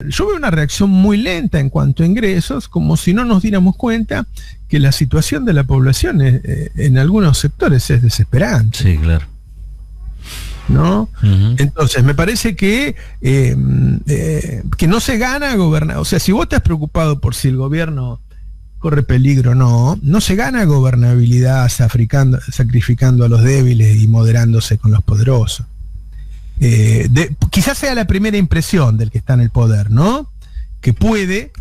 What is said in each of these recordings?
Yo veo una reacción muy lenta en cuanto a ingresos, como si no nos diéramos cuenta que la situación de la población en algunos sectores es desesperante. Sí, claro. ¿No? Uh-huh. Entonces, me parece que no se gana gobernar. O sea, si vos estás preocupado por si el gobierno corre peligro o no se gana gobernabilidad sacrificando a los débiles y moderándose con los poderosos. Quizás sea la primera impresión del que está en el poder, ¿no? Que puede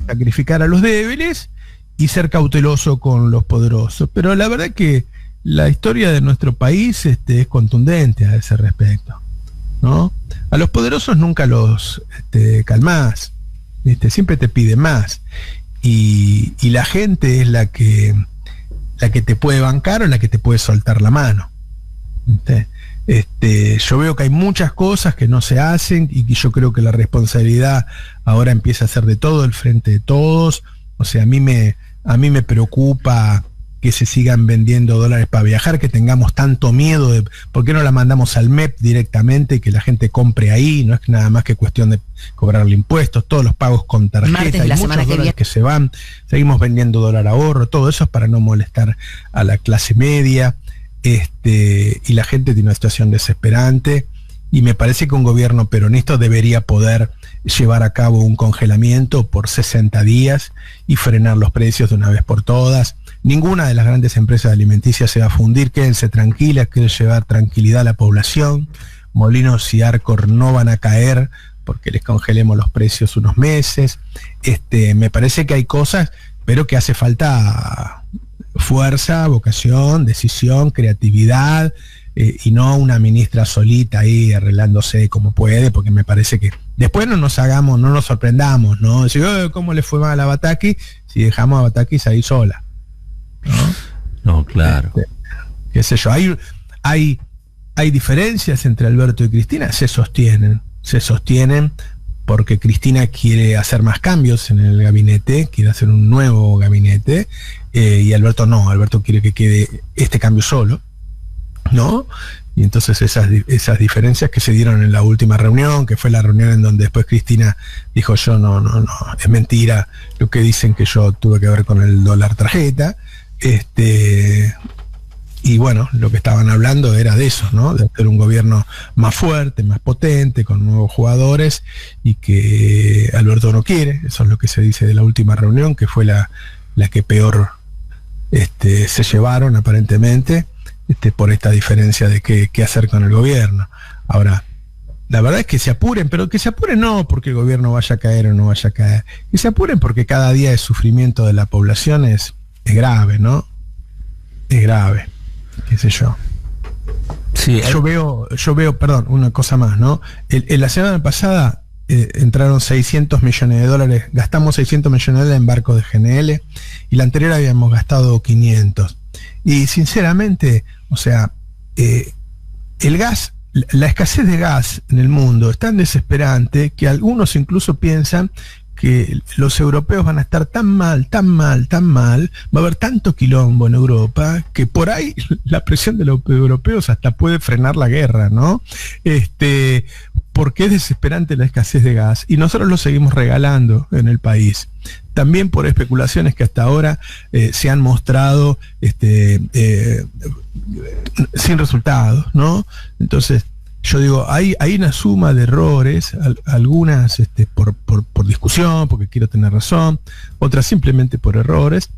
sacrificar a los débiles y ser cauteloso con los poderosos. Pero la verdad que la historia de nuestro país es contundente a ese respecto, ¿no? A los poderosos nunca los calmás, siempre te piden más. Y la gente es la que te puede bancar o la que te puede soltar la mano. Yo veo que hay muchas cosas que no se hacen y que yo creo que la responsabilidad ahora empieza a ser de todo el frente de todos. O sea, a mí me preocupa que se sigan vendiendo dólares para viajar, que tengamos tanto miedo de por qué no la mandamos al MEP directamente, que la gente compre ahí, no es nada más que cuestión de cobrarle impuestos, todos los pagos con tarjeta, hay muchos dólares que se van, seguimos vendiendo dólar ahorro, todo eso es para no molestar a la clase media, y la gente tiene una situación desesperante, y me parece que un gobierno peronista debería poder llevar a cabo un congelamiento por 60 días y frenar los precios de una vez por todas. Ninguna de las grandes empresas alimenticias se va a fundir, quédense tranquilas, quiero llevar tranquilidad a la población. Molinos y Arcor no van a caer porque les congelemos los precios unos meses. Me parece que hay cosas, pero que hace falta fuerza, vocación, decisión, creatividad, y no una ministra solita ahí arreglándose como puede, porque me parece que después no nos sorprendamos, ¿no? Decir, ¿cómo le fue mal a Bataki? Si dejamos a Bataki ahí sola. No, claro. Qué sé yo, hay diferencias entre Alberto y Cristina, se sostienen porque Cristina quiere hacer más cambios en el gabinete, quiere hacer un nuevo gabinete, y Alberto no, Alberto quiere que quede este cambio solo, ¿no? Y entonces esas diferencias que se dieron en la última reunión, que fue la reunión en donde después Cristina dijo yo no, es mentira lo que dicen que yo tuve que ver con el dólar tarjeta, y bueno, lo que estaban hablando era de eso, ¿no? De hacer un gobierno más fuerte, más potente, con nuevos jugadores, y que Alberto no quiere. Eso es lo que se dice de la última reunión, que fue la que peor se llevaron aparentemente, por esta diferencia de qué hacer con el gobierno. Ahora, la verdad es que se apuren, pero que se apuren no porque el gobierno vaya a caer o no vaya a caer, que se apuren porque cada día de sufrimiento de la población es grave, ¿no? Es grave, qué sé yo. Sí, yo veo, perdón, una cosa más, ¿no? En la semana pasada entraron 600 millones de dólares, gastamos 600 millones de dólares en barcos de GNL, y la anterior habíamos gastado 500. Y sinceramente, o sea, el gas, la escasez de gas en el mundo es tan desesperante que algunos incluso piensan que los europeos van a estar tan mal, va a haber tanto quilombo en Europa, que por ahí la presión de los europeos hasta puede frenar la guerra, ¿no? Porque es desesperante la escasez de gas, y nosotros lo seguimos regalando en el país. También por especulaciones que hasta ahora se han mostrado sin resultados, ¿no? Entonces, yo digo, hay una suma de errores, algunas por discusión, porque quiero tener razón, otras simplemente por errores,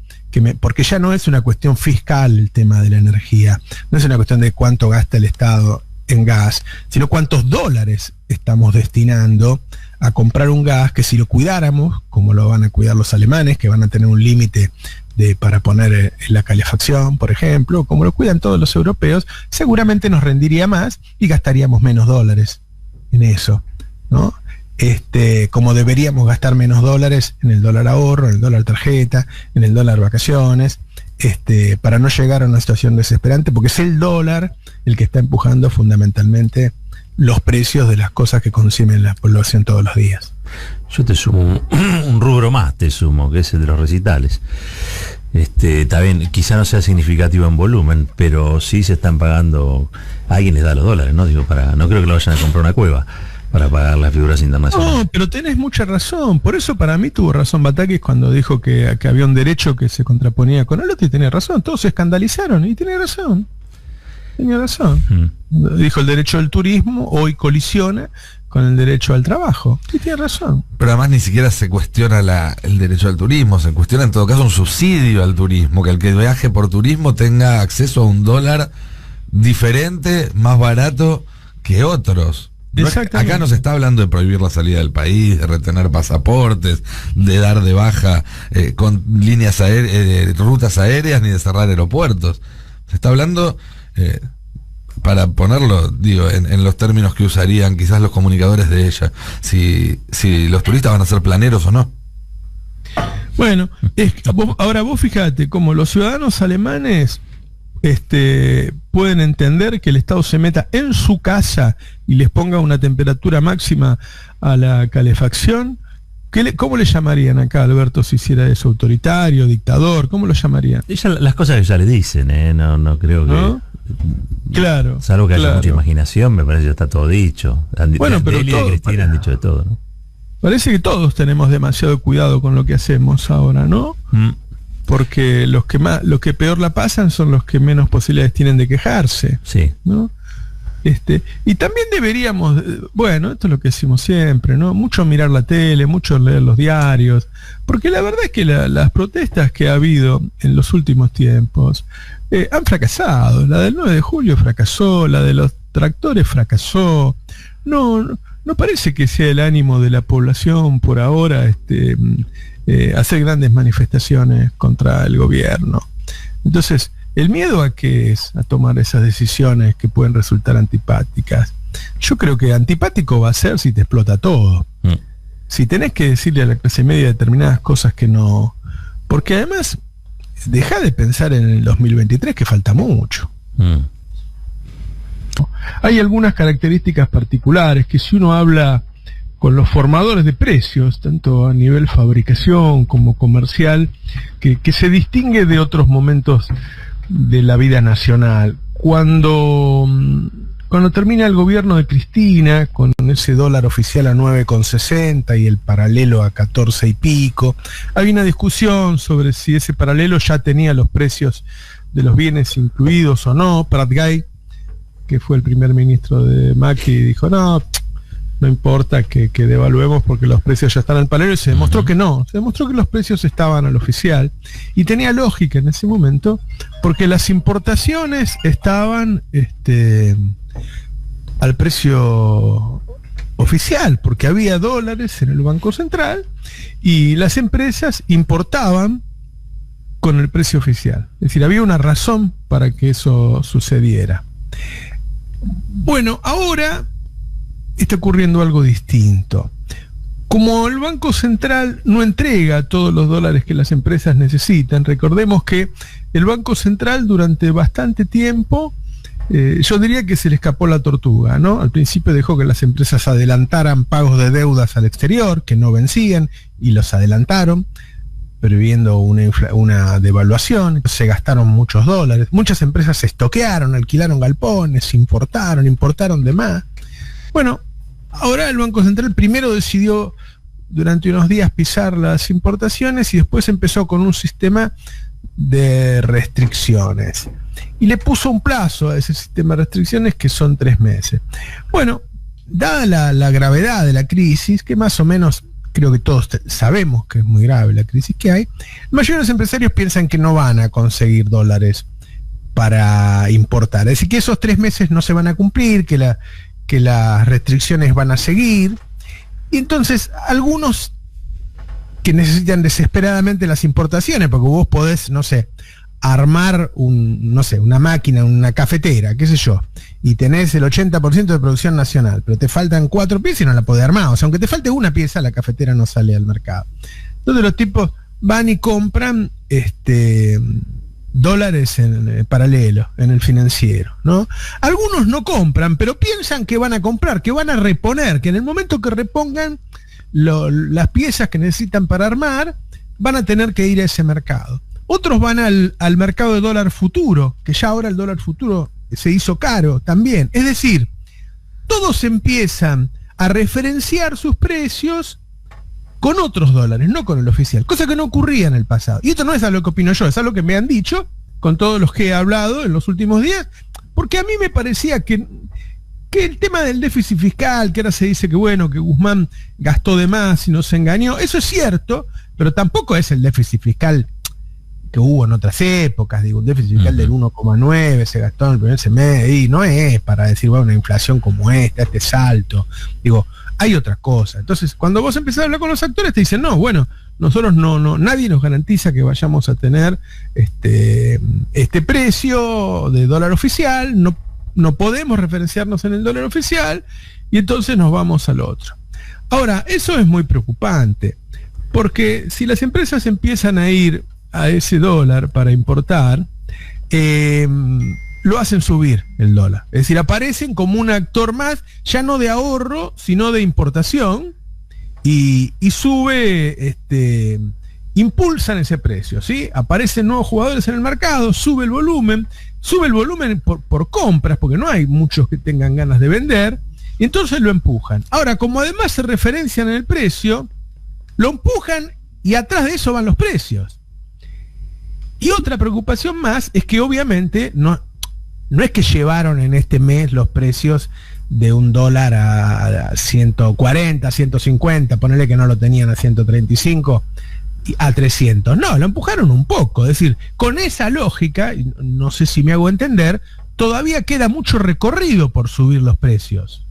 porque ya no es una cuestión fiscal el tema de la energía, no es una cuestión de cuánto gasta el Estado en gas, sino cuántos dólares estamos destinando a comprar un gas que si lo cuidáramos, como lo van a cuidar los alemanes, que van a tener un límite para poner en la calefacción, por ejemplo, como lo cuidan todos los europeos, seguramente nos rendiría más y gastaríamos menos dólares en eso, ¿no? Como deberíamos gastar menos dólares en el dólar ahorro, en el dólar tarjeta, en el dólar vacaciones, para no llegar a una situación desesperante, porque es el dólar el que está empujando fundamentalmente los precios de las cosas que consume la población todos los días. Yo te sumo un rubro más, que es el de los recitales. Está bien, quizá no sea significativo en volumen, pero sí se están pagando, alguien les da los dólares, ¿no? No creo que lo vayan a comprar una cueva, para pagar las figuras internacionales. No, pero tenés mucha razón. Por eso para mí tuvo razón Batakis cuando dijo que había un derecho que se contraponía con el otro, y tenía razón. Todos se escandalizaron y tenía razón. Tenía razón. Dijo el derecho al turismo hoy colisiona con el derecho al trabajo. Y tiene razón. Pero además ni siquiera se cuestiona el derecho al turismo, se cuestiona en todo caso un subsidio al turismo, que el que viaje por turismo tenga acceso a un dólar diferente, más barato que otros. Acá no se está hablando de prohibir la salida del país, de retener pasaportes, de dar de baja con líneas aéreas, rutas aéreas, ni de cerrar aeropuertos. Se está hablando, para ponerlo, digo, en los términos que usarían quizás los comunicadores de ella, si los turistas van a ser planeros o no. Bueno, ahora vos fíjate cómo los ciudadanos alemanes pueden entender que el Estado se meta en su casa y les ponga una temperatura máxima a la calefacción. ¿Cómo le llamarían acá, Alberto, si hiciera eso? ¿Autoritario, dictador? ¿Cómo lo llamarían? Las cosas que ya le dicen, no creo que... ¿No? Claro. Salvo que haya mucha imaginación, me parece que está todo dicho. Bueno, pero Él y Cristina han dicho de todo, ¿no? Parece que todos tenemos demasiado cuidado con lo que hacemos ahora, ¿no? Porque lo que peor la pasan son los que menos posibilidades tienen de quejarse. Sí. ¿No? Y también deberíamos, bueno, esto es lo que decimos siempre, ¿no? Mucho mirar la tele, mucho leer los diarios, porque la verdad es que las protestas que ha habido en los últimos tiempos han fracasado. La del 9 de julio fracasó, la de los tractores fracasó. No parece que sea el ánimo de la población por ahora hacer grandes manifestaciones contra el gobierno. Entonces, ¿el miedo a qué es? A tomar esas decisiones que pueden resultar antipáticas. Yo creo que antipático va a ser si te explota todo. Si tenés que decirle a la clase media determinadas cosas que no... Porque además, deja de pensar en el 2023, que falta mucho. Hay algunas características particulares que si uno habla con los formadores de precios, tanto a nivel fabricación como comercial, que se distingue de otros momentos de la vida nacional. Cuando termina el gobierno de Cristina, con ese dólar oficial a 9,60 y el paralelo a 14 y pico, había una discusión sobre si ese paralelo ya tenía los precios de los bienes incluidos o no. Prat Gay, que fue el primer ministro de Macri, dijo no importa que devaluemos porque los precios ya están al paralelo, y se demostró que no, se demostró que los precios estaban al oficial, y tenía lógica en ese momento, porque las importaciones estaban al precio oficial, porque había dólares en el Banco Central, y las empresas importaban con el precio oficial. Es decir, había una razón para que eso sucediera. Bueno, ahora está ocurriendo algo distinto. Como el Banco Central no entrega todos los dólares que las empresas necesitan, recordemos que el Banco Central durante bastante tiempo, yo diría que se le escapó la tortuga, ¿no? Al principio dejó que las empresas adelantaran pagos de deudas al exterior, que no vencían, y los adelantaron, previendo una devaluación. Se gastaron muchos dólares. Muchas empresas se estoquearon, alquilaron galpones, importaron de más. Bueno, ahora el Banco Central primero decidió durante unos días pisar las importaciones y después empezó con un sistema de restricciones. Y le puso un plazo a ese sistema de restricciones que son 3 meses. Bueno, dada la gravedad de la crisis, que más o menos creo que todos sabemos que es muy grave la crisis que hay, la mayoría de los empresarios piensan que no van a conseguir dólares para importar. Es decir, que esos 3 meses no se van a cumplir, que las restricciones van a seguir, y entonces algunos que necesitan desesperadamente las importaciones, porque vos podés, no sé, armar una máquina, una cafetera, qué sé yo, y tenés el 80% de producción nacional, pero te faltan 4 piezas y no la podés armar. O sea, aunque te falte una pieza, la cafetera no sale al mercado. Entonces los tipos van y compran dólares en paralelo, en el financiero, ¿no? Algunos no compran, pero piensan que van a comprar, que van a reponer, que en el momento que repongan las piezas que necesitan para armar, van a tener que ir a ese mercado. Otros van al mercado de dólar futuro, que ya ahora el dólar futuro se hizo caro también. Es decir, todos empiezan a referenciar sus precios con otros dólares, no con el oficial, cosa que no ocurría en el pasado. Y esto no es algo que opino yo, es algo que me han dicho con todos los que he hablado en los últimos días, porque a mí me parecía que el tema del déficit fiscal, que ahora se dice que bueno, que Guzmán gastó de más y nos engañó, eso es cierto, pero tampoco es el déficit fiscal que hubo en otras épocas, digo, un déficit fiscal del 1,9 se gastó en el primer semestre, y no es para decir, bueno, una inflación como esta, este salto, digo, hay otra cosa. Entonces, cuando vos empezás a hablar con los actores, te dicen, no, bueno, nosotros nadie nos garantiza que vayamos a tener este precio de dólar oficial, no podemos referenciarnos en el dólar oficial, y entonces nos vamos al otro. Ahora, eso es muy preocupante, porque si las empresas empiezan a ir a ese dólar para importar, lo hacen subir el dólar. Es decir, aparecen como un actor más, ya no de ahorro, sino de importación, y sube, impulsan ese precio, ¿sí? Aparecen nuevos jugadores en el mercado, sube el volumen por compras, porque no hay muchos que tengan ganas de vender, y entonces lo empujan. Ahora, como además se referencian en el precio, lo empujan y atrás de eso van los precios. Y otra preocupación más es que obviamente no es que llevaron en este mes los precios de un dólar a 140, 150, ponerle que no lo tenían a 135, a 300. No, lo empujaron un poco. Es decir, con esa lógica, no sé si me hago entender, todavía queda mucho recorrido por subir los precios.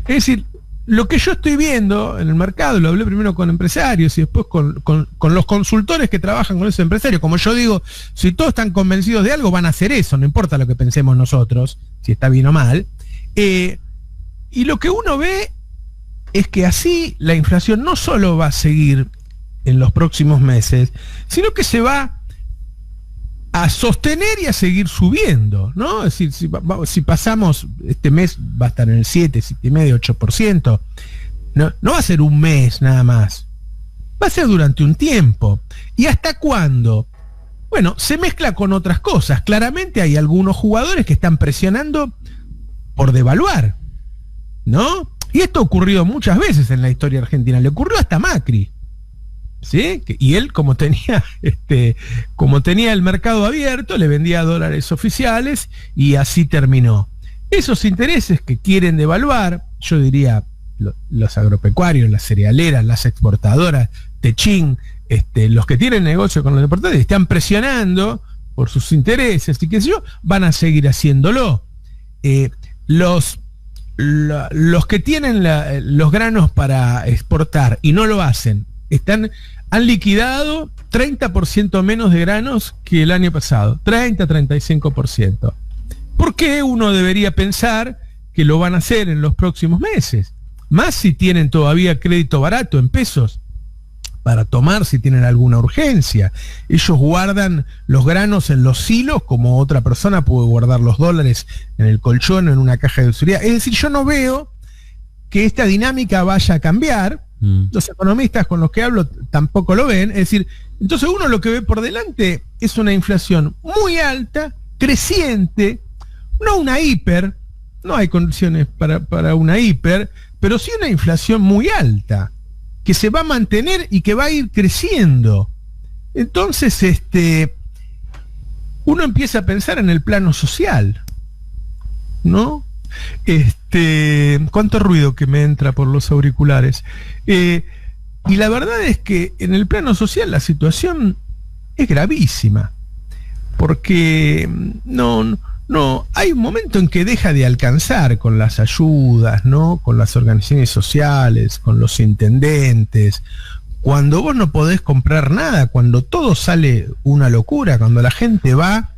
Es decir, lo que yo estoy viendo en el mercado, lo hablé primero con empresarios y después con los consultores que trabajan con esos empresarios. Como yo digo, si todos están convencidos de algo, van a hacer eso, no importa lo que pensemos nosotros, si está bien o mal. Y lo que uno ve es que así la inflación no solo va a seguir en los próximos meses, sino que se va a sostener y a seguir subiendo, ¿no? Es decir, si pasamos, este mes va a estar en el 7, 7,5, 8%, no va a ser un mes nada más, va a ser durante un tiempo. ¿Y hasta cuándo? Bueno, se mezcla con otras cosas. Claramente hay algunos jugadores que están presionando por devaluar, ¿no? Y esto ha ocurrido muchas veces en la historia argentina, le ocurrió hasta a Macri. ¿Sí? Y él, como tenía el mercado abierto, le vendía dólares oficiales y así terminó. Esos intereses que quieren devaluar, yo diría los agropecuarios, las cerealeras, las exportadoras, Techín, los que tienen negocio con los deportistas, están presionando por sus intereses y qué sé yo, van a seguir haciéndolo. Los que tienen los granos para exportar y no lo hacen, han liquidado 30% menos de granos que el año pasado, 30-35%. ¿Por qué uno debería pensar que lo van a hacer en los próximos meses? Más si tienen todavía crédito barato en pesos para tomar si tienen alguna urgencia. Ellos guardan los granos en los silos como otra persona puede guardar los dólares en el colchón o en una caja de seguridad. Es decir, yo no veo que esta dinámica vaya a cambiar. Los economistas con los que hablo tampoco lo ven. Es decir, entonces uno lo que ve por delante es una inflación muy alta, creciente, no una hiper, no hay condiciones para una hiper, pero sí una inflación muy alta, que se va a mantener y que va a ir creciendo. Entonces, uno empieza a pensar en el plano social, ¿no? Cuánto ruido que me entra por los auriculares. Y la verdad es que en el plano social la situación es gravísima, porque no hay un momento en que deja de alcanzar con las ayudas, ¿no? Con las organizaciones sociales, con los intendentes, cuando vos no podés comprar nada, cuando todo sale una locura, cuando la gente va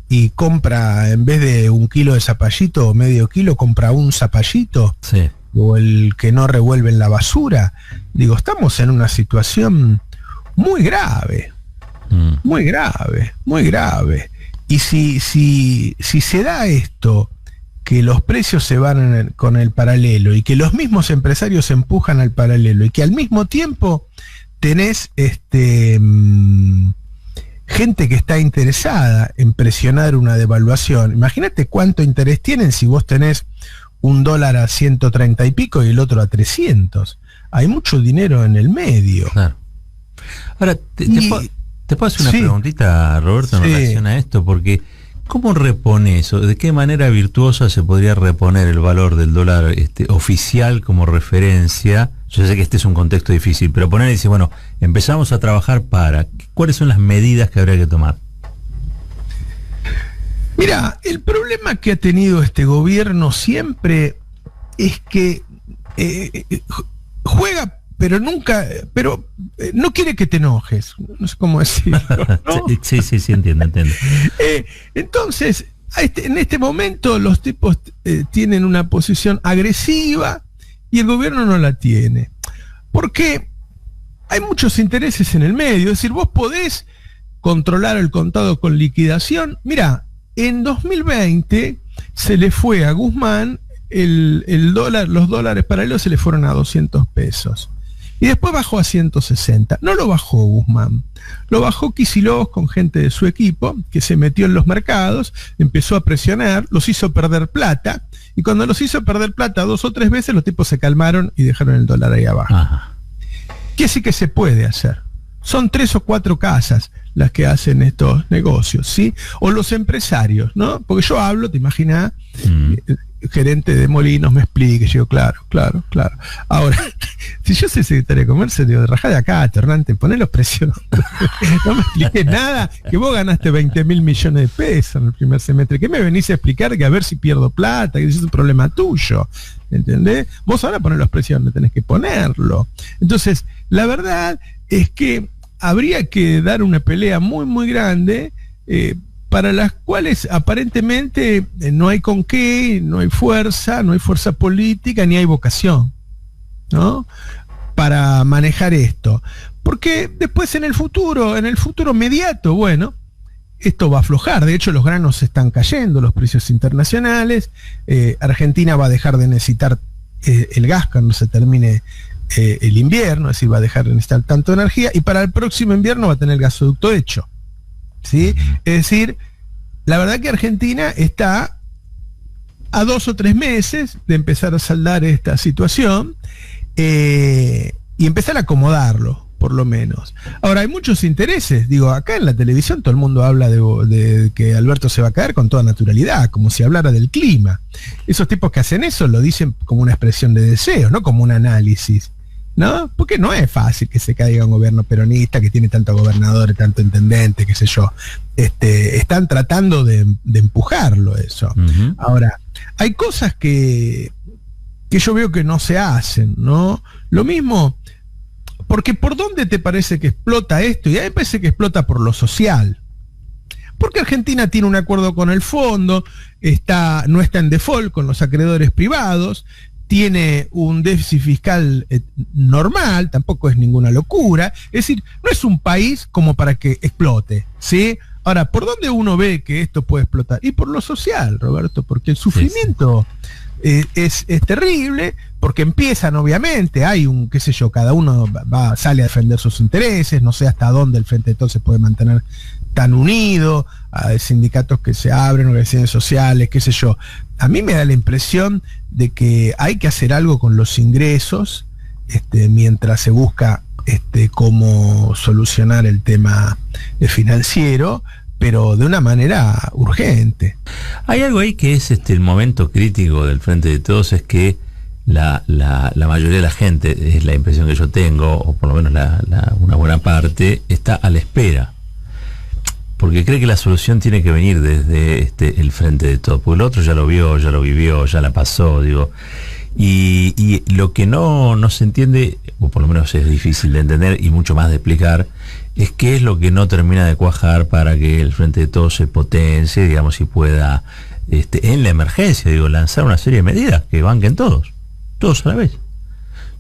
y compra, en vez de 1 kilo de zapallito o medio kilo, compra un zapallito, sí, o el que no revuelve en la basura. Digo, estamos en una situación muy grave, muy grave, muy grave. Y si se da esto, que los precios se van con el paralelo y que los mismos empresarios empujan al paralelo y que al mismo tiempo tenés gente que está interesada en presionar una devaluación. Imagínate cuánto interés tienen si vos tenés un dólar a 130 y pico y el otro a 300. Hay mucho dinero en el medio. Claro. Ahora, te puedo hacer una preguntita, Roberto, en relación a esto, porque ¿cómo repone eso? ¿De qué manera virtuosa se podría reponer el valor del dólar oficial como referencia? Yo sé que este es un contexto difícil, pero poner y decir, bueno, empezamos a trabajar ¿cuáles son las medidas que habría que tomar? Mira, el problema que ha tenido este gobierno siempre es que juega, pero no quiere que te enojes. No sé cómo decirlo, ¿no? Sí, entiendo. Entonces, en este momento los tipos tienen una posición agresiva y el gobierno no la tiene. Porque hay muchos intereses en el medio. Es decir, vos podés controlar el contado con liquidación. Mira, en 2020 se le fue a Guzmán el dólar, los dólares paralelos se le fueron a 200 pesos. Y después bajó a 160. No lo bajó Guzmán. Lo bajó Kicillof con gente de su equipo, que se metió en los mercados, empezó a presionar, los hizo perder plata, y cuando los hizo perder plata 2 o 3 veces, los tipos se calmaron y dejaron el dólar ahí abajo. Ajá. ¿Qué sí que se puede hacer? Son 3 o 4 casas las que hacen estos negocios, ¿sí? O los empresarios, ¿no? Porque yo hablo, te imaginas, gerente de Molinos me explique, yo digo, claro. Ahora, si yo soy secretario de Comercio, digo, rajá de acá, Tornante, poné los precios. No me expliques nada, que vos ganaste 20.000 millones de pesos en el primer semestre. ¿Qué me venís a explicar? Que a ver si pierdo plata, que eso es un problema tuyo. ¿Entendés? Vos ahora ponés los precios donde tenés que ponerlo. Entonces, la verdad es que habría que dar una pelea muy, muy grande, para las cuales aparentemente no hay con qué, no hay fuerza política, ni hay vocación, ¿no? Para manejar esto. Porque después en el futuro inmediato, bueno, esto va a aflojar. De hecho, los granos están cayendo, los precios internacionales. Argentina va a dejar de necesitar el gas cuando se termine el invierno, es decir, va a dejar de necesitar tanto energía, y para el próximo invierno va a tener el gasoducto hecho. ¿Sí? Es decir, la verdad que Argentina está a 2 o 3 meses de empezar a saldar esta situación y empezar a acomodarlo, por lo menos. Ahora, hay muchos intereses. Digo, acá en la televisión todo el mundo habla de que Alberto se va a caer con toda naturalidad, como si hablara del clima. Esos tipos que hacen eso lo dicen como una expresión de deseo, no como un análisis, ¿no? Porque no es fácil que se caiga un gobierno peronista que tiene tantos gobernadores, tanto intendente, qué sé yo. Están tratando de empujarlo eso. Uh-huh. Ahora, hay cosas que yo veo que no se hacen, ¿no? Lo mismo, porque ¿por dónde te parece que explota esto? Y a mí me parece que explota por lo social. Porque Argentina tiene un acuerdo con el fondo, no está en default con los acreedores privados, tiene un déficit fiscal normal, tampoco es ninguna locura. Es decir, no es un país como para que explote, ¿sí? Ahora, ¿por dónde uno ve que esto puede explotar? Y por lo social, Roberto, porque el sufrimiento es terrible, porque empiezan, obviamente, hay qué sé yo, cada uno sale a defender sus intereses, no sé hasta dónde el Frente de Todos se puede mantener tan unido, hay sindicatos que se abren, organizaciones sociales, qué sé yo. A mí me da la impresión de que hay que hacer algo con los ingresos, mientras se busca cómo solucionar el tema financiero, pero de una manera urgente. Hay algo ahí que es el momento crítico del Frente de Todos, es que la mayoría de la gente, es la impresión que yo tengo, o por lo menos una buena parte, está a la espera. Porque cree que la solución tiene que venir desde el Frente de Todos. Porque el otro ya lo vio, ya lo vivió, ya la pasó, digo. Y lo que no se entiende, o por lo menos es difícil de entender y mucho más de explicar, es qué es lo que no termina de cuajar para que el Frente de Todos se potencie, digamos, y pueda, en la emergencia, digo, lanzar una serie de medidas que banquen todos a la vez.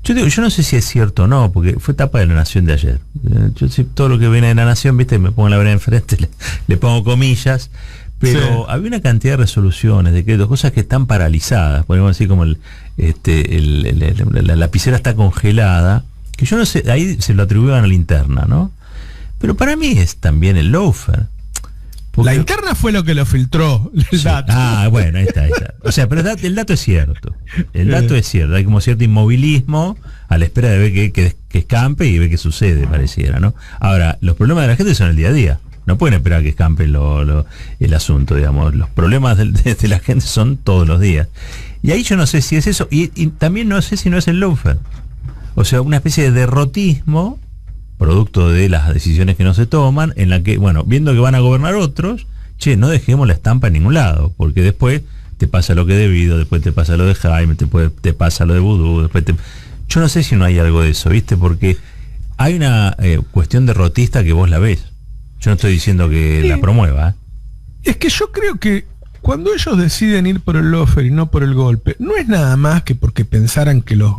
Yo no sé si es cierto o no, porque fue tapa de La Nación de ayer. Yo todo lo que viene de La Nación, viste, me pongo la vereda enfrente, le pongo comillas, pero sí, había una cantidad de resoluciones, decretos, cosas que están paralizadas, podemos decir como la lapicera está congelada, que yo no sé, ahí se lo atribuían a la interna, ¿no? Pero para mí es también el lawfare. La interna fue lo que lo filtró, el dato. Bueno, ahí está. O sea, pero el dato es cierto. El dato es cierto. Hay como cierto inmovilismo a la espera de ver que escampe y ver qué sucede, pareciera, ¿no? Ahora, los problemas de la gente son el día a día. No pueden esperar que escampe el asunto, digamos. Los problemas de la gente son todos los días. Y ahí yo no sé si es eso. Y también no sé si no es el lawfare. O sea, una especie de derrotismo producto de las decisiones que no se toman, en la que, bueno, viendo que van a gobernar otros, no dejemos la estampa en ningún lado, porque después te pasa lo que debido, después te pasa lo de Jaime, después te pasa lo de Vudú, yo no sé si no hay algo de eso, ¿viste? Porque hay una cuestión derrotista que vos la ves. Yo no estoy diciendo que la promueva. Es que yo creo que cuando ellos deciden ir por el lawfare y no por el golpe, no es nada más que porque pensaran que los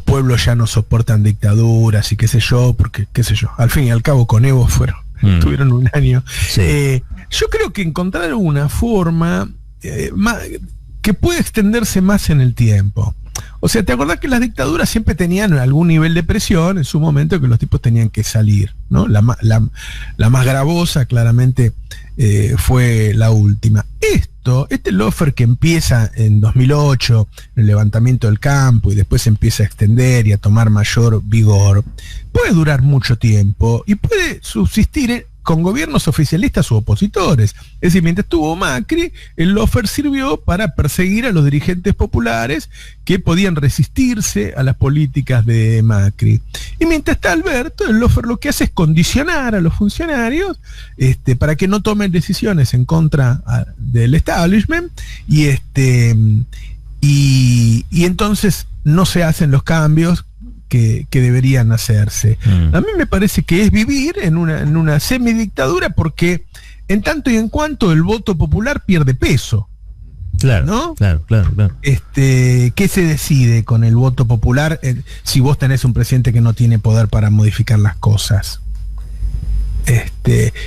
pueblos ya no soportan dictaduras y qué sé yo, porque qué sé yo, al fin y al cabo con Evo tuvieron un año. Sí. Yo creo que encontraron una forma que puede extenderse más en el tiempo. O sea, ¿te acordás que las dictaduras siempre tenían algún nivel de presión en su momento que los tipos tenían que salir, ¿no? La más gravosa claramente fue la última. Este lawfare que empieza en 2008, el levantamiento del campo, y después empieza a extender y a tomar mayor vigor, puede durar mucho tiempo y puede subsistir con gobiernos oficialistas u opositores. Es decir, mientras estuvo Macri, el lawfare sirvió para perseguir a los dirigentes populares que podían resistirse a las políticas de Macri. Y mientras está Alberto, el lawfare lo que hace es condicionar a los funcionarios para que no tomen decisiones en contra del establishment y entonces no se hacen los cambios que deberían hacerse. A mí me parece que es vivir en una semidictadura, porque en tanto y en cuanto el voto popular pierde peso. Claro, ¿no? Claro. ¿Qué se decide con el voto popular si vos tenés un presidente que no tiene poder para modificar las cosas?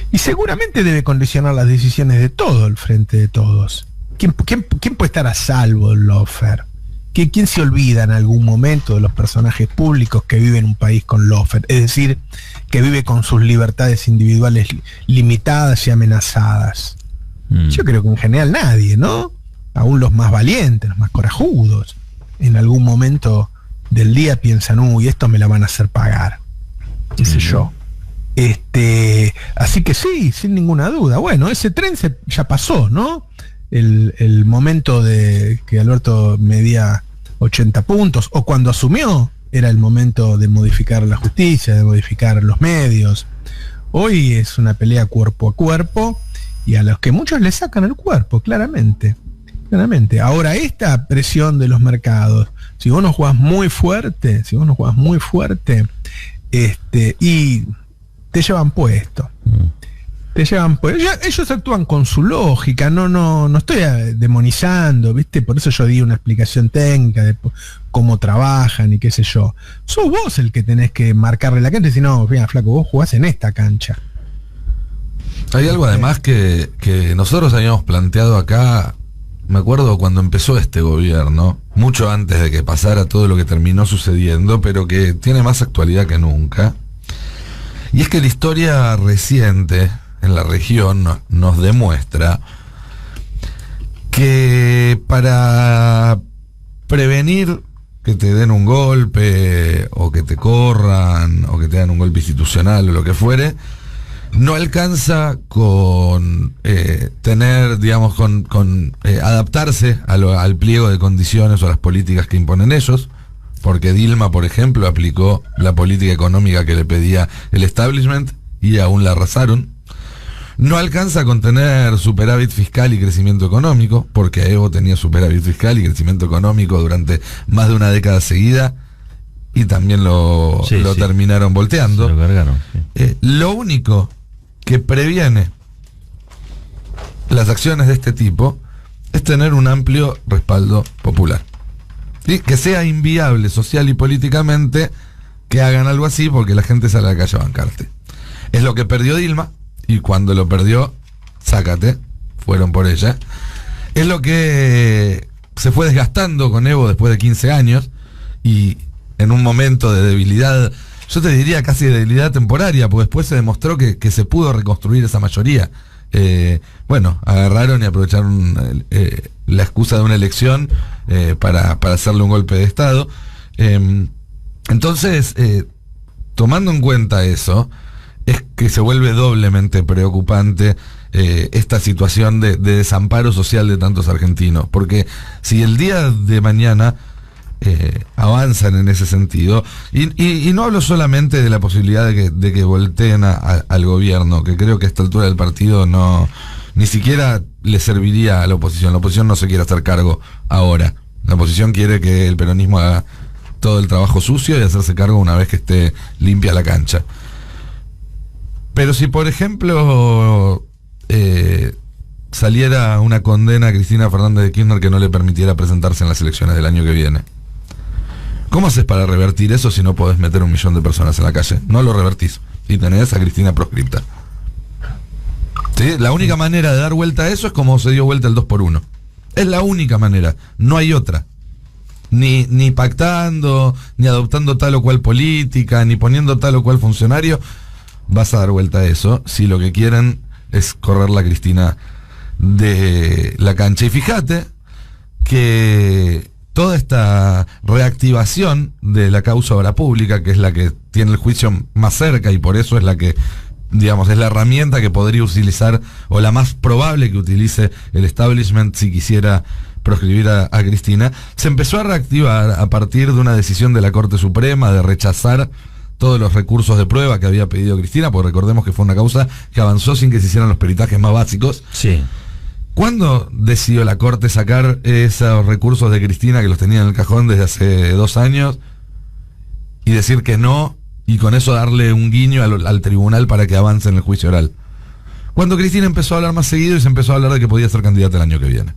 Y seguramente debe condicionar las decisiones de todo el Frente de Todos. ¿Quién puede estar a salvo del lawfare? ¿Quién se olvida en algún momento de los personajes públicos que viven en un país con lawfare? Es decir, que vive con sus libertades individuales limitadas y amenazadas. Yo creo que en general nadie, ¿no? Aún los más valientes, los más corajudos, en algún momento del día piensan, uy, esto me la van a hacer pagar. Qué sé yo. Así que sí, sin ninguna duda. Bueno, ese tren ya pasó, ¿no? El momento de que Alberto medía 80 puntos, o cuando asumió, era el momento de modificar la justicia, de modificar los medios. Hoy es una pelea cuerpo a cuerpo, y a los que muchos le sacan el cuerpo, claramente. Ahora, esta presión de los mercados, si vos no jugás muy fuerte, y te llevan puesto. Ellos actúan con su lógica, no estoy demonizando, ¿viste? Por eso yo di una explicación técnica de cómo trabajan y qué sé yo. Sos vos el que tenés que marcarle la cancha, si no, mira, flaco, vos jugás en esta cancha. Hay algo además que nosotros habíamos planteado acá, me acuerdo cuando empezó este gobierno, mucho antes de que pasara todo lo que terminó sucediendo, pero que tiene más actualidad que nunca. Y es que la historia reciente en la región nos demuestra que para prevenir que te den un golpe o que te corran o que te den un golpe institucional o lo que fuere, no alcanza con tener, digamos, con adaptarse al pliego de condiciones o a las políticas que imponen ellos, porque Dilma, por ejemplo, aplicó la política económica que le pedía el establishment y aún la arrasaron. No alcanza con tener superávit fiscal y crecimiento económico, porque Evo tenía superávit fiscal y crecimiento económico durante más de una década seguida y también lo terminaron volteando. Lo cargaron, sí. Lo único que previene las acciones de este tipo es tener un amplio respaldo popular. ¿Sí? Que sea inviable social y políticamente que hagan algo así, porque la gente sale a la calle a bancarte. Es lo que perdió Dilma. Y cuando lo perdió, sácate, fueron por ella. Es lo que se fue desgastando con Evo después de 15 años y en un momento de debilidad, yo te diría casi de debilidad temporaria, porque después se demostró que se pudo reconstruir esa mayoría bueno, agarraron y aprovecharon la excusa de una elección para hacerle un golpe de Estado. Entonces, tomando en cuenta eso, es que se vuelve doblemente preocupante esta situación de desamparo social de tantos argentinos, porque si el día de mañana avanzan en ese sentido, y no hablo solamente de la posibilidad de que volteen al gobierno, que creo que a esta altura del partido ni siquiera le serviría a la oposición no se quiere hacer cargo ahora, la oposición quiere que el peronismo haga todo el trabajo sucio y hacerse cargo una vez que esté limpia la cancha. Pero si por ejemplo saliera una condena a Cristina Fernández de Kirchner que no le permitiera presentarse en las elecciones del año que viene, ¿cómo haces para revertir eso si no podés meter 1 millón de personas en la calle? No lo revertís y tenés a Cristina proscripta. ¿Sí? La única manera de dar vuelta a eso es como se dio vuelta el 2x1. Es la única manera, no hay otra. Ni pactando, ni adoptando tal o cual política, ni poniendo tal o cual funcionario vas a dar vuelta a eso si lo que quieren es correr la Cristina de la cancha. Y fíjate que toda esta reactivación de la causa obra pública, que es la que tiene el juicio más cerca y por eso es la que, digamos, es la herramienta que podría utilizar, o la más probable que utilice el establishment si quisiera proscribir a Cristina, se empezó a reactivar a partir de una decisión de la Corte Suprema de rechazar todos los recursos de prueba que había pedido Cristina, porque recordemos que fue una causa que avanzó sin que se hicieran los peritajes más básicos. Sí. ¿Cuándo decidió la Corte sacar esos recursos de Cristina que los tenía en el cajón desde hace 2 años y decir que no, y con eso darle un guiño al tribunal para que avance en el juicio oral? Cuando Cristina empezó a hablar más seguido y se empezó a hablar de que podía ser candidata el año que viene.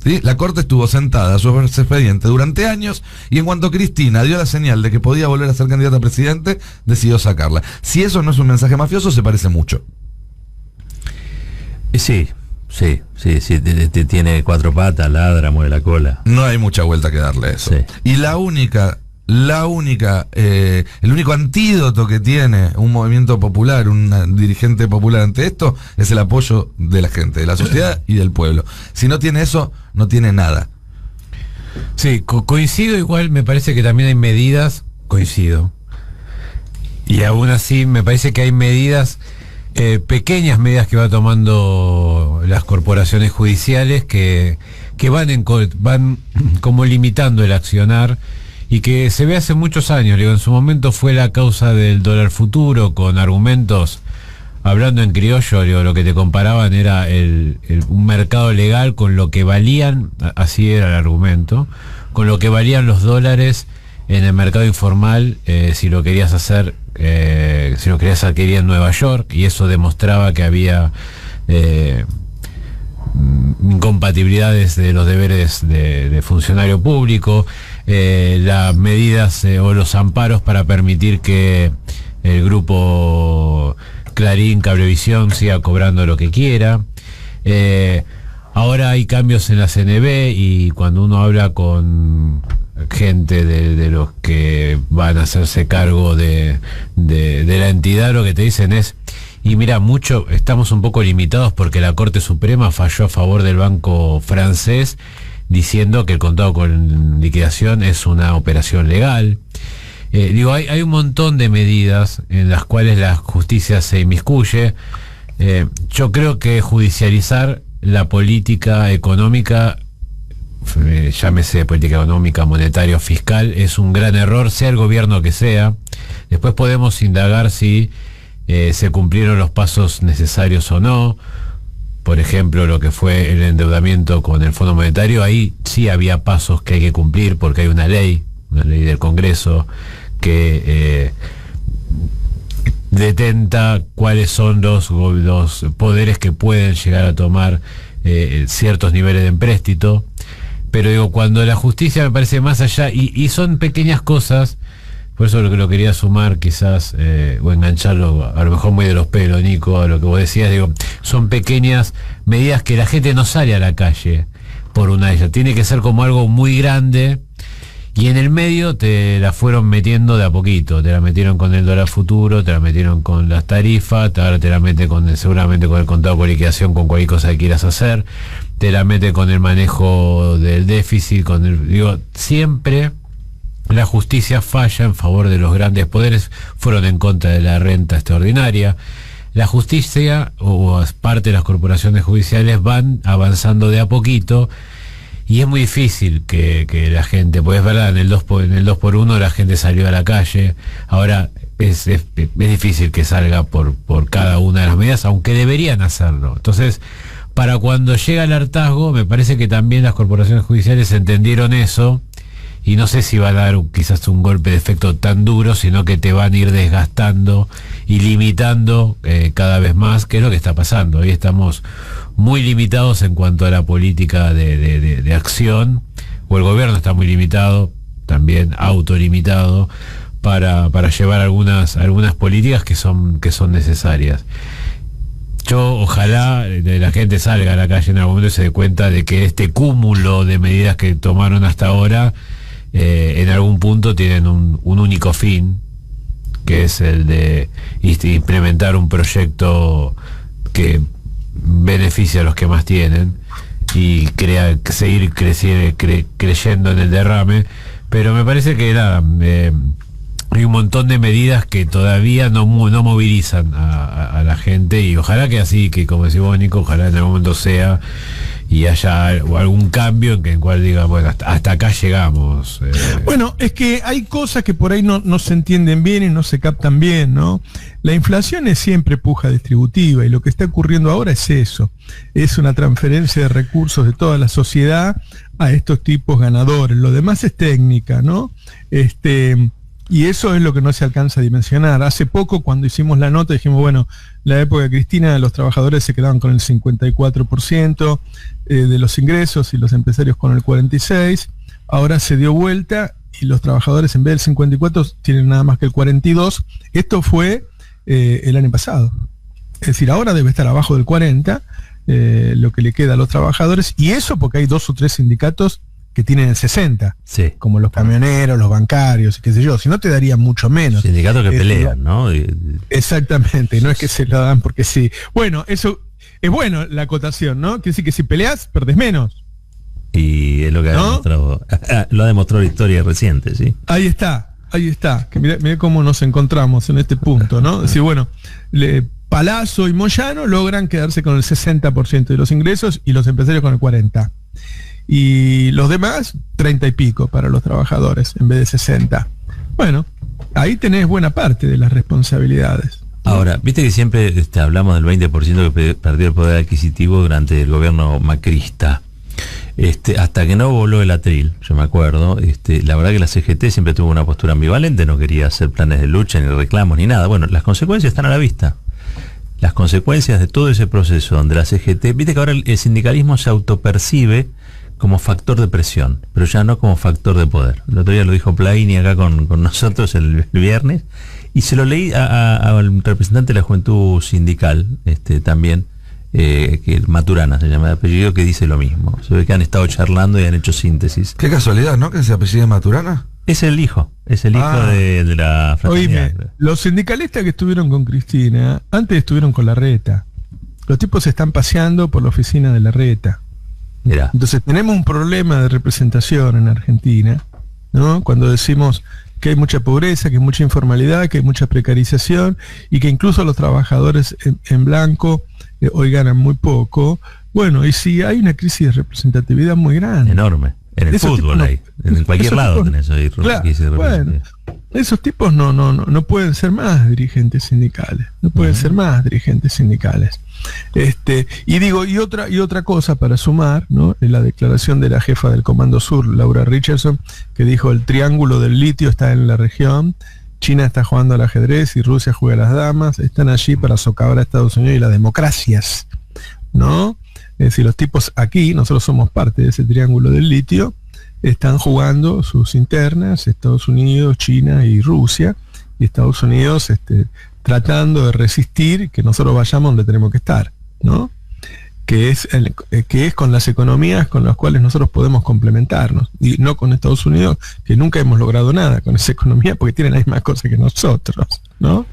¿Sí? La Corte estuvo sentada sobre ese expediente durante años y en cuanto Cristina dio la señal de que podía volver a ser candidata a presidente, decidió sacarla. Si eso no es un mensaje mafioso, se parece mucho. Sí, tiene 4 patas, ladra, mueve la cola. No hay mucha vuelta que darle a eso. Sí. Y el único antídoto que tiene un movimiento popular, un dirigente popular ante esto, es el apoyo de la gente, de la sociedad y del pueblo. Si no tiene eso, no tiene nada. Sí, coincido. Igual me parece que también hay medidas, coincido. Y aún así me parece que hay medidas, pequeñas medidas que va tomando las corporaciones judiciales que van como limitando el accionar, y que se ve hace muchos años. Digo, en su momento fue la causa del dólar futuro, con argumentos, hablando en criollo, digo, lo que te comparaban era un mercado legal con lo que valían, así era el argumento, con lo que valían los dólares en el mercado informal, si lo querías hacer, si lo querías adquirir en Nueva York, y eso demostraba que había incompatibilidades de los deberes de funcionario público, las medidas o los amparos para permitir que el grupo Clarín, Cablevisión siga cobrando lo que quiera. Ahora hay cambios en la CNB, y cuando uno habla con gente de los que van a hacerse cargo de la entidad, lo que te dicen es: y mira, estamos un poco limitados porque la Corte Suprema falló a favor del banco francés, diciendo que el contado con liquidación es una operación legal. Hay un montón de medidas en las cuales la justicia se inmiscuye. Yo creo que judicializar la política económica, llámese política económica, monetaria o fiscal, es un gran error, sea el gobierno que sea. Después podemos indagar si se cumplieron los pasos necesarios o no. Por ejemplo, lo que fue el endeudamiento con el Fondo Monetario, ahí sí había pasos que hay que cumplir, porque hay una ley del Congreso que detenta cuáles son los poderes que pueden llegar a tomar ciertos niveles de empréstito. Pero cuando la justicia me parece más allá, y son pequeñas cosas. Por eso lo quería sumar, quizás, o engancharlo, a lo mejor muy de los pelos, Nico, a lo que vos decías. Son pequeñas medidas que la gente no sale a la calle por una de ellas. Tiene que ser como algo muy grande, Y en el medio te la fueron metiendo de a poquito, te la metieron con el dólar futuro, te la metieron con las tarifas, ahora te la mete seguramente con el contado por liquidación, con cualquier cosa que quieras hacer, te la mete con el manejo del déficit, siempre la justicia falla en favor de los grandes poderes, fueron en contra de la renta extraordinaria. La justicia o parte de las corporaciones judiciales van avanzando de a poquito. Y es muy difícil que la gente, pues es verdad, en el 2x1 la gente salió a la calle, ahora es difícil que salga por cada una de las medidas, aunque deberían hacerlo. Entonces, para cuando llega el hartazgo, me parece que también las corporaciones judiciales entendieron eso, y no sé si va a dar quizás un golpe de efecto tan duro, sino que te van a ir desgastando y limitando cada vez más, que es lo que está pasando. Hoy estamos muy limitados en cuanto a la política de acción, o el gobierno está muy limitado, también autolimitado, para llevar algunas políticas que son necesarias. Yo ojalá la gente salga a la calle en algún momento y se dé cuenta de que este cúmulo de medidas que tomaron hasta ahora en algún punto tienen un único fin, que es el de implementar un proyecto que beneficia a los que más tienen y seguir creyendo en el derrame. Pero me parece que hay un montón de medidas que todavía no movilizan a la gente, y ojalá que así, que como decís vos, Nico, ojalá en algún momento sea y haya algún cambio en el cual diga, bueno, hasta acá llegamos. Bueno, es que hay cosas que por ahí no se entienden bien y no se captan bien, ¿no? La inflación es siempre puja distributiva, y lo que está ocurriendo ahora es eso, es una transferencia de recursos de toda la sociedad a estos tipos ganadores. Lo demás es técnica, ¿no? Y eso es lo que no se alcanza a dimensionar. Hace poco, cuando hicimos la nota, dijimos, bueno, la época de Cristina, los trabajadores se quedaban con el 54% de los ingresos y los empresarios con el 46%. Ahora se dio vuelta y los trabajadores, en vez del 54, tienen nada más que el 42%. Esto fue el año pasado. Es decir, ahora debe estar abajo del 40%, lo que le queda a los trabajadores, y eso porque hay 2 o 3 sindicatos que tienen el 60%, sí, como los camioneros, los bancarios y qué sé yo, si no te daría mucho menos. Sindicatos que pelean, ¿no? Exactamente, no es que se lo dan porque sí. Bueno, eso es bueno, la acotación, ¿no? Quiere decir que si peleas, perdés menos. Y es lo que lo ha demostrado la historia reciente, ¿sí? Ahí está, que mirá cómo nos encontramos en este punto, ¿no? Es decir, bueno, Palazzo y Moyano logran quedarse con el 60% de los ingresos y los empresarios con el 40%. Y los demás, 30 y pico para los trabajadores, en vez de 60. Bueno, ahí tenés buena parte de las responsabilidades. Ahora, viste que siempre hablamos del 20% que perdió el poder adquisitivo durante el gobierno macrista. Hasta que no voló el atril, yo me acuerdo, la verdad que la CGT siempre tuvo una postura ambivalente, no quería hacer planes de lucha, ni reclamos, ni nada. Bueno, las consecuencias están a la vista. Las consecuencias de todo ese proceso donde la CGT, viste que ahora el sindicalismo se autopercibe como factor de presión, pero ya no como factor de poder. El otro día lo dijo Plaini acá con nosotros el viernes, y se lo leí al representante de la juventud sindical, también, que Maturana se llama de apellido, que dice lo mismo. Se ve que han estado charlando y han hecho síntesis. Qué casualidad, ¿no? Que se apellide Maturana. Es el hijo de la fraternidad. Oíme, los sindicalistas que estuvieron con Cristina, antes estuvieron con Larreta. Los tipos se están paseando por la oficina de Larreta. Mirá. Entonces tenemos un problema de representación en Argentina, ¿no? Cuando decimos que hay mucha pobreza, que hay mucha informalidad, que hay mucha precarización, y que incluso los trabajadores en blanco hoy ganan muy poco. Bueno, y si hay una crisis de representatividad muy grande. Enorme. En el fútbol hay. En cualquier lado tenés ahí. Claro, bueno, esos tipos no pueden ser más dirigentes sindicales. No pueden ser más dirigentes sindicales. Y otra cosa para sumar, ¿no? En la declaración de la jefa del Comando Sur, Laura Richardson, que dijo: el triángulo del litio está en la región, China está jugando al ajedrez y Rusia juega a las damas, están allí para socavar a Estados Unidos y las democracias, ¿no? Es decir, los tipos aquí, nosotros somos parte de ese triángulo del litio, están jugando sus internas, Estados Unidos, China y Rusia, y Estados Unidos tratando de resistir que nosotros vayamos donde tenemos que estar, ¿no? que es con las economías con las cuales nosotros podemos complementarnos, y no con Estados Unidos, que nunca hemos logrado nada con esa economía porque tienen las mismas cosas que nosotros, ¿no?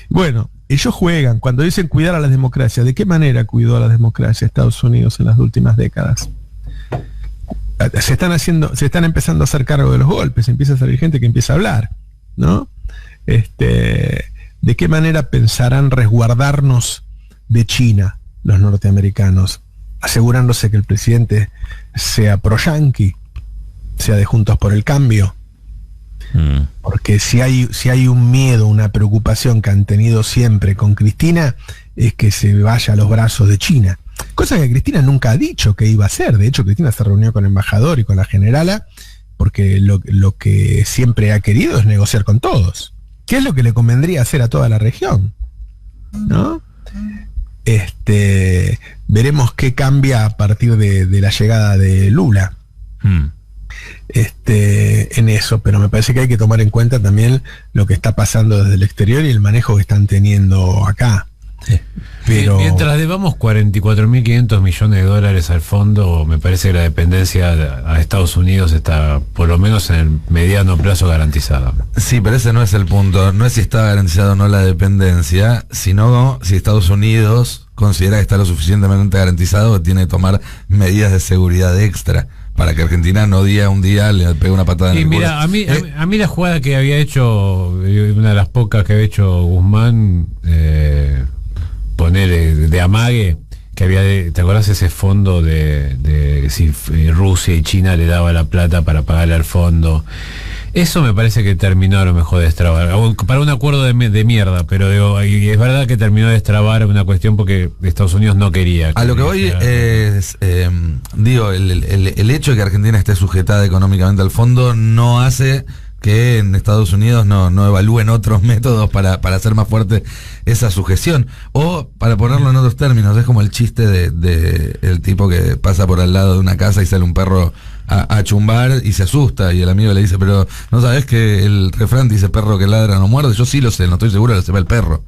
Bueno, ellos juegan, cuando dicen cuidar a las democracias, ¿de qué manera cuidó a la democracia Estados Unidos en las últimas décadas? Se están empezando a hacer cargo de los golpes, empieza a salir gente que empieza a hablar, ¿no? ¿De qué manera pensarán resguardarnos de China los norteamericanos, asegurándose que el presidente sea pro-yanqui, sea de Juntos por el Cambio? Porque si hay un miedo, una preocupación que han tenido siempre con Cristina, es que se vaya a los brazos de China. Cosa que Cristina nunca ha dicho que iba a hacer. De hecho, Cristina se reunió con el embajador y con la generala porque lo que siempre ha querido es negociar con todos. ¿Qué es lo que le convendría hacer a toda la región? ¿No? Veremos qué cambia a partir de la llegada de Lula. En eso, pero me parece que hay que tomar en cuenta también lo que está pasando desde el exterior y el manejo que están teniendo acá. Pero mientras debamos 44.500 millones de dólares al fondo, me parece que la dependencia a Estados Unidos está por lo menos en el mediano plazo garantizada. Sí, pero ese no es el punto. No es si está garantizado o no la dependencia, sino si Estados Unidos considera que está lo suficientemente garantizado, que tiene que tomar medidas de seguridad extra para que Argentina no un día le pegue una patada en el culo. Mira, a mí la jugada que había hecho, una de las pocas que había hecho Guzmán, poner de amague, que había, ¿te acordás ese fondo de si Rusia y China le daba la plata para pagarle al fondo? Eso me parece que terminó a lo mejor de destrabar, para un acuerdo de mierda, pero digo, y es verdad que terminó de destrabar una cuestión porque Estados Unidos no quería. A lo que voy es, digo, el hecho de que Argentina esté sujetada económicamente al fondo no hace que en Estados Unidos no evalúen otros métodos para hacer más fuerte esa sujeción. O, para ponerlo en otros términos, es como el chiste de el tipo que pasa por al lado de una casa y sale un perro a chumbar y se asusta, y el amigo le dice, pero ¿no sabes que el refrán dice perro que ladra no muerde? Yo sí lo sé, no estoy seguro, lo sepa el perro.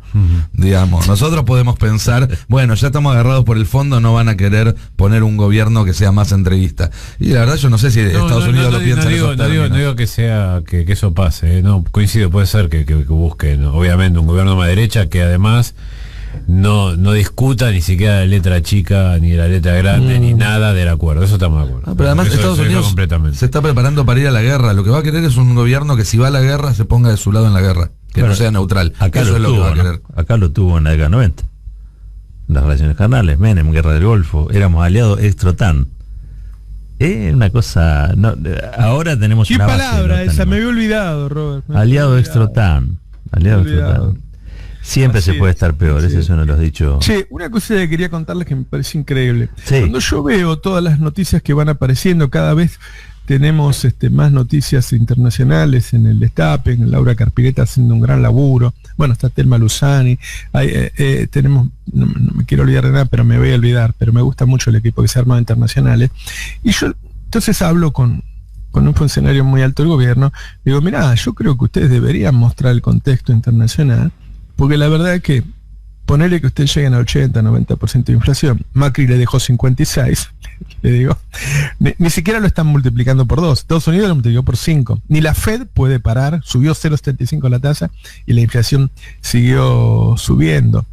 Digamos, nosotros podemos pensar, bueno, ya estamos agarrados por el fondo, no van a querer poner un gobierno que sea más entreguista. Y la verdad yo no sé si Estados Unidos lo piensa en esos términos. No digo que sea que eso pase, no, coincido, puede ser que busquen, ¿no? Obviamente un gobierno más derecha que además no discuta ni siquiera la letra chica ni la letra grande ni nada del acuerdo, eso estamos de acuerdo. Pero además Estados Unidos se está preparando para ir a la guerra. Lo que va a querer es un gobierno que si va a la guerra se ponga de su lado en la guerra, que no sea neutral. Acá eso es lo que va a querer. Acá lo tuvo en la década 90. Las relaciones carnales, Menem, Guerra del Golfo, éramos aliados ex-OTAN. Una cosa, ahora tenemos ¿qué una base palabra esa? Me había olvidado, Robert. Aliado ex-OTAN. Aliado ex-OTAN. Siempre se puede estar peor, ese es uno de los dichos. Che, una cosa que quería contarles que me parece increíble. Sí. Cuando yo veo todas las noticias que van apareciendo, cada vez tenemos más noticias internacionales en el Destape, en Laura Carpireta haciendo un gran laburo. Bueno, está Telma Luzani. Tenemos, no me quiero olvidar de nada, pero me voy a olvidar, pero me gusta mucho el equipo que se arma internacionales. Y yo entonces hablo con un funcionario muy alto del gobierno, digo, mirá, yo creo que ustedes deberían mostrar el contexto internacional, porque la verdad es que ponerle que ustedes lleguen a 80, 90% de inflación, Macri le dejó 56, le digo, ni siquiera lo están multiplicando por 2, Estados Unidos lo multiplicó por 5, ni la Fed puede parar, subió 0,75 la tasa y la inflación siguió subiendo.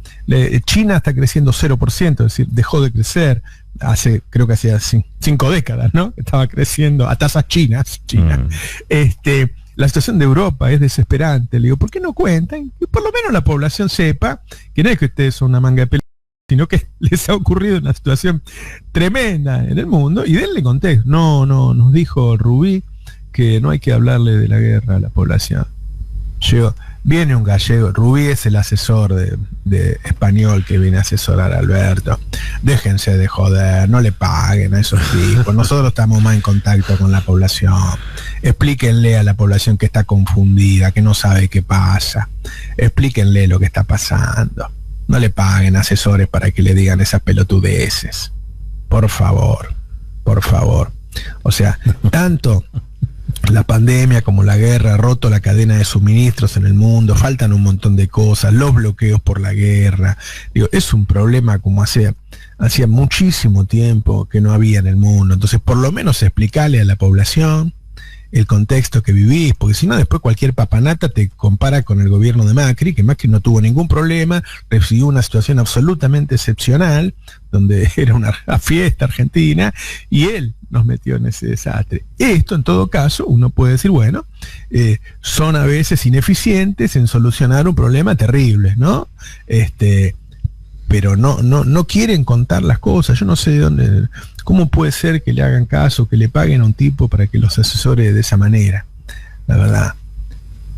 China está creciendo 0%, es decir, dejó de crecer, creo que hacía 5 décadas, ¿no? Estaba creciendo a tasas chinas, China. La situación de Europa es desesperante. Le digo, ¿por qué no cuentan? Que por lo menos la población sepa que no es que ustedes son una manga de pelota, sino que les ha ocurrido una situación tremenda en el mundo, y denle contexto. No, nos dijo Rubí que no hay que hablarle de la guerra a la población. Viene un gallego, Rubí es el asesor de español que viene a asesorar a Alberto. Déjense de joder, no le paguen a esos tipos. Nosotros estamos más en contacto con la población. Explíquenle a la población que está confundida, que no sabe qué pasa. Explíquenle lo que está pasando. No le paguen asesores para que le digan esas pelotudeces. Por favor, por favor. O sea, tanto la pandemia, como la guerra, ha roto la cadena de suministros en el mundo, faltan un montón de cosas, los bloqueos por la guerra. Digo, es un problema como hacía muchísimo tiempo que no había en el mundo. Entonces, por lo menos explicarle a la población el contexto que vivís, porque si no después cualquier papanata te compara con el gobierno de Macri, que Macri no tuvo ningún problema, recibió una situación absolutamente excepcional, donde era una fiesta argentina, y él nos metió en ese desastre. Esto, en todo caso, uno puede decir, bueno, son a veces ineficientes en solucionar un problema terrible, ¿no? Pero no quieren contar las cosas. Yo no sé de dónde, cómo puede ser que le hagan caso, que le paguen a un tipo para que los asesore de esa manera, la verdad.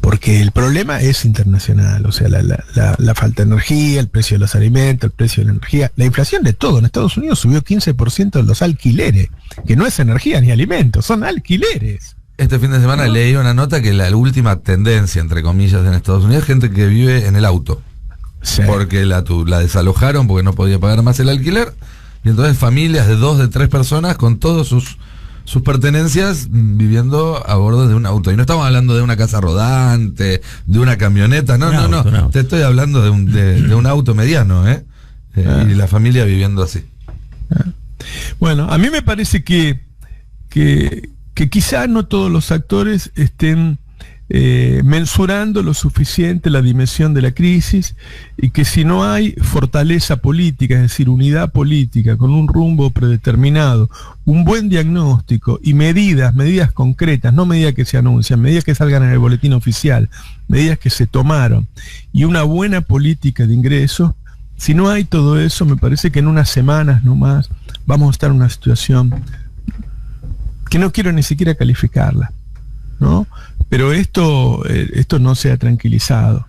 Porque el problema es internacional, o sea, la falta de energía, el precio de los alimentos, el precio de la energía, la inflación de todo. En Estados Unidos subió 15% de los alquileres, que no es energía ni alimentos, son alquileres. Este fin de semana leí una nota que la última tendencia, entre comillas, en Estados Unidos es gente que vive en el auto. Sí. Porque la desalojaron porque no podía pagar más el alquiler, y entonces familias de 2, de 3 personas con todos sus pertenencias viviendo a bordo de un auto. Y no estamos hablando de una casa rodante, de una camioneta, no. Te estoy hablando de un auto mediano, y la familia viviendo así. Bueno, a mí me parece que quizá no todos los actores estén mensurando lo suficiente la dimensión de la crisis, y que si no hay fortaleza política, es decir, unidad política con un rumbo predeterminado, un buen diagnóstico y medidas concretas, no medidas que se anuncian, medidas que salgan en el boletín oficial, medidas que se tomaron, y una buena política de ingresos, si no hay todo eso, me parece que en unas semanas nomás vamos a estar en una situación que no quiero ni siquiera calificarla, ¿no? Pero esto no se ha tranquilizado.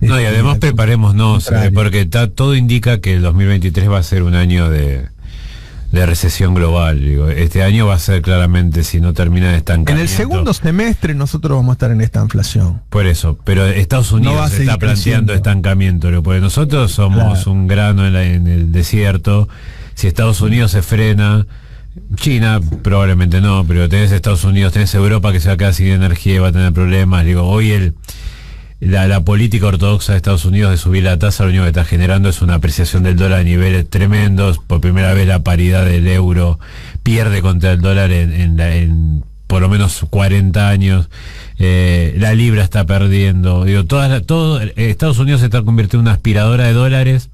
No, y además preparémonos, porque todo indica que el 2023 va a ser un año de recesión global. Digo, este año va a ser claramente, si no termina de estancamiento. En el segundo semestre nosotros vamos a estar en esta inflación. Por eso, pero Estados Unidos está planteando estancamiento, porque nosotros somos un grano en el desierto. Si Estados Unidos se frena, China probablemente no, pero tenés Estados Unidos, tenés Europa que se va a quedar sin energía y va a tener problemas. Digo, hoy la política ortodoxa de Estados Unidos de subir la tasa lo único que está generando es una apreciación del dólar a niveles tremendos. Por primera vez la paridad del euro pierde contra el dólar en por lo menos 40 años. La libra está perdiendo. Digo, Estados Unidos se está convirtiendo en una aspiradora de dólares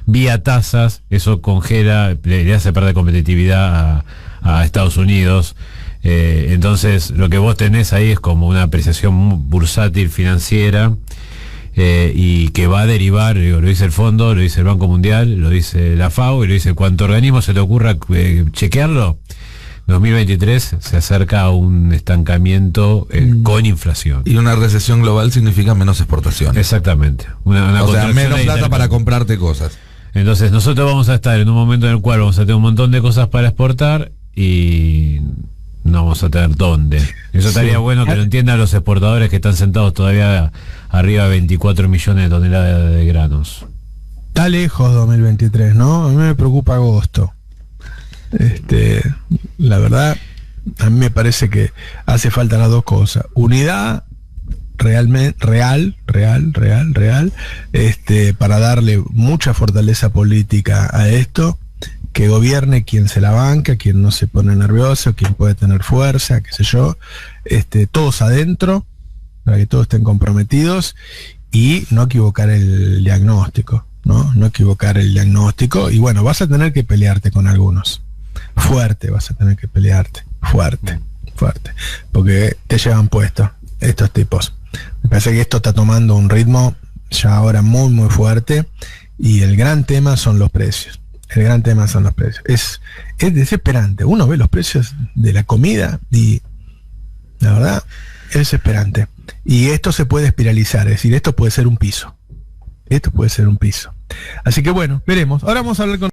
vía tasas. Eso congela, le hace perder competitividad a Estados Unidos. Entonces lo que vos tenés ahí es como una apreciación bursátil financiera, y que va a derivar, digo, lo dice el Fondo, lo dice el Banco Mundial, lo dice la FAO y lo dice cuanto organismo se te ocurra chequearlo. 2023 se acerca a un estancamiento con inflación. Y una recesión global significa menos exportación. Exactamente. O sea, menos plata para comprarte cosas. Entonces nosotros vamos a estar en un momento en el cual vamos a tener un montón de cosas para exportar y no vamos a tener dónde. Eso estaría bueno que lo entiendan los exportadores que están sentados todavía arriba de 24 millones de toneladas de granos. Está lejos 2023, ¿no? A mí me preocupa agosto. La verdad, a mí me parece que hace falta las dos cosas. Unidad real, para darle mucha fortaleza política a esto, que gobierne quien se la banca, quien no se pone nervioso, quien puede tener fuerza, qué sé yo, todos adentro, para que todos estén comprometidos, y no equivocar el diagnóstico, no equivocar el diagnóstico. Y bueno, vas a tener que pelearte con algunos, fuerte vas a tener que pelearte, fuerte, porque te llevan puesto estos tipos. Me parece que esto está tomando un ritmo ya ahora muy muy fuerte, y el gran tema son los precios. Es desesperante. Uno ve los precios de la comida y la verdad es desesperante. Y esto se puede espiralizar, es decir, esto puede ser un piso. Así que bueno, veremos. Ahora vamos a hablar con